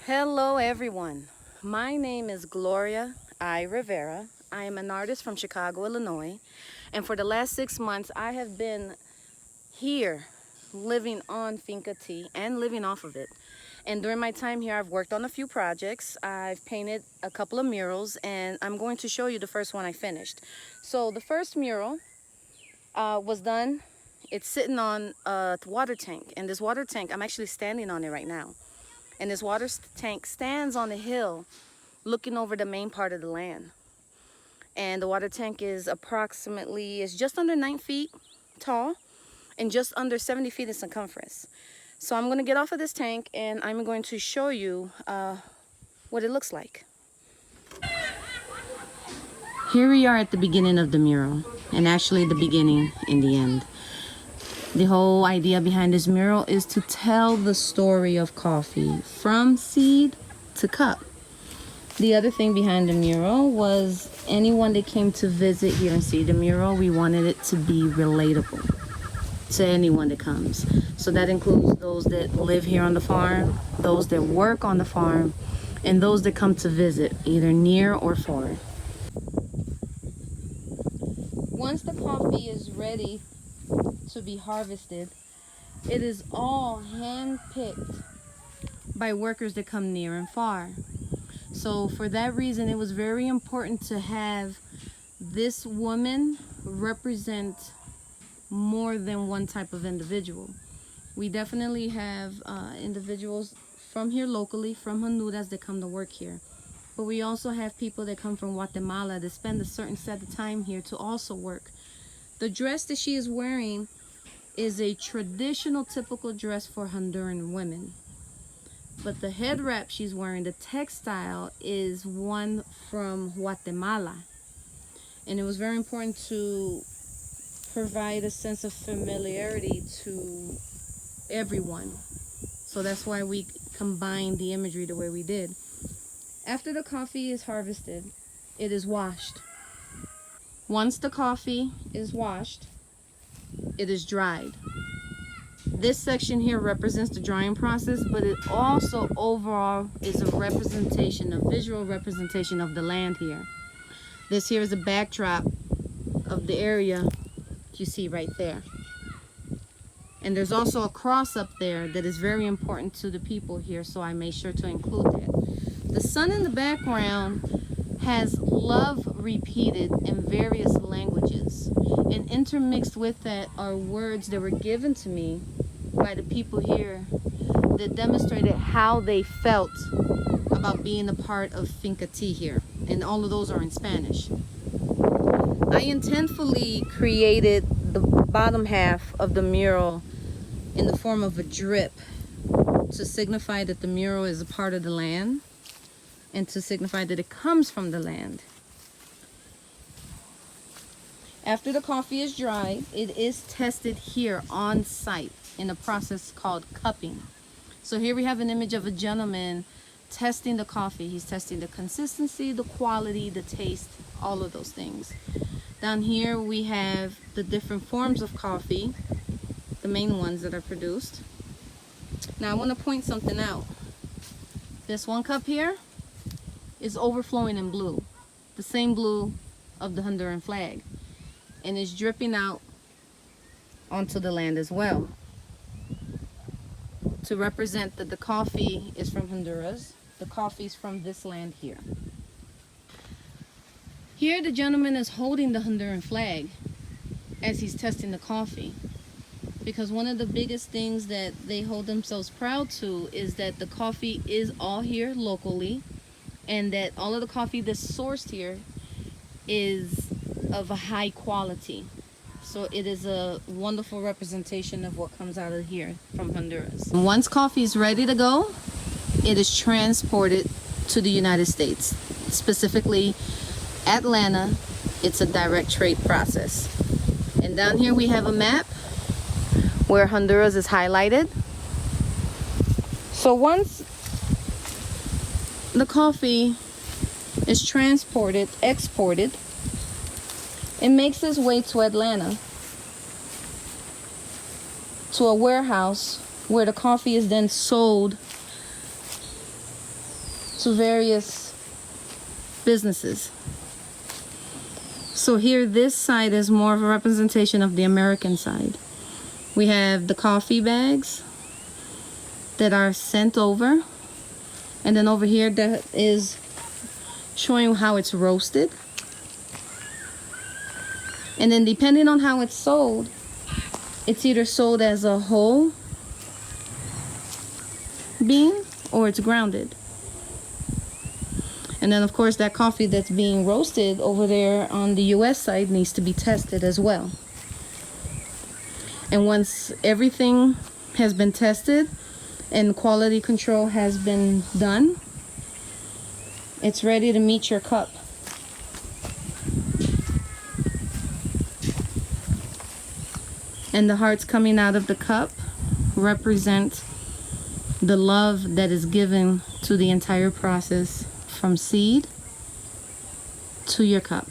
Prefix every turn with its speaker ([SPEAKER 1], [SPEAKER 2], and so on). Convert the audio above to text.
[SPEAKER 1] Hello everyone, my name is Gloria Rivera. I am an artist from Chicago, Illinois, and for the last 6 months I have been here living on Finca tea and living off of it. And during my time here I've worked on a few projects, I've painted a couple of murals, and I'm going to show you the first one I finished. So the first mural was done. It's sitting on a water tank, and this water tank, I'm actually standing on it right now. And this water tank stands on a hill looking over the main part of the land. And the water tank is just under 9 feet tall and just under 70 feet in circumference. So I'm going to get off of this tank and I'm going to show you what it looks like. Here we are at the beginning of the mural, and actually the beginning in the end. The whole idea behind this mural is to tell the story of coffee from seed to cup. The other thing behind the mural was anyone that came to visit here and see the mural, we wanted it to be relatable to anyone that comes. So that includes those that live here on the farm, those that work on the farm, and those that come to visit, either near or far. Once the coffee is ready to be harvested, it is all hand-picked by workers that come near and far. So for that reason, it was very important to have this woman represent more than one type of individual. We definitely have individuals from here locally, from Honduras, that come to work here. But we also have people that come from Guatemala that spend a certain set of time here to also work. The dress that she is wearing is a traditional, typical dress for Honduran women. But the head wrap she's wearing, the textile, is one from Guatemala. And it was very important to provide a sense of familiarity to everyone. So that's why we combined the imagery the way we did. After the coffee is harvested, it is washed. Once the coffee is washed, it is dried. This section here represents the drying process, but it also overall is a representation, a visual representation of the land here. This here is a backdrop of the area you see right there. And there's also a cross up there that is very important to the people here, so I made sure to include that. The sun in the background has love repeated in various languages, and intermixed with that are words that were given to me by the people here that demonstrated how they felt about being a part of Finca tea here, and all of those are in Spanish. I intentfully created the bottom half of the mural in the form of a drip to signify that the mural is a part of the land and to signify that it comes from the land. After the coffee is dried, it is tested here on site in a process called cupping. So here we have an image of a gentleman testing the coffee. He's testing the consistency, the quality, the taste, all of those things. Down here we have the different forms of coffee, the main ones that are produced. Now I want to point something out. This one cup here is overflowing in blue, the same blue of the Honduran flag, and is dripping out onto the land as well to represent that the coffee is from Honduras. The coffee is from this land here. Here the gentleman is holding the Honduran flag as he's testing the coffee, because one of the biggest things that they hold themselves proud to is that the coffee is all here locally, and that all of the coffee that's sourced here is of a high quality. So it is a wonderful representation of what comes out of here from Honduras. Once coffee is ready to go, it is transported to the United States, specifically Atlanta. It's a direct trade process. And down here we have a map where Honduras is highlighted. So once the coffee is transported, exported, it makes its way to Atlanta, to a warehouse where the coffee is then sold to various businesses. So here, this side is more of a representation of the American side. We have the coffee bags that are sent over, and then over here that is showing how it's roasted. And then depending on how it's sold, it's either sold as a whole bean or it's grounded. And then of course that coffee that's being roasted over there on the US side needs to be tested as well. And once everything has been tested and quality control has been done, it's ready to meet your cup. And the hearts coming out of the cup represent the love that is given to the entire process from seed to your cup.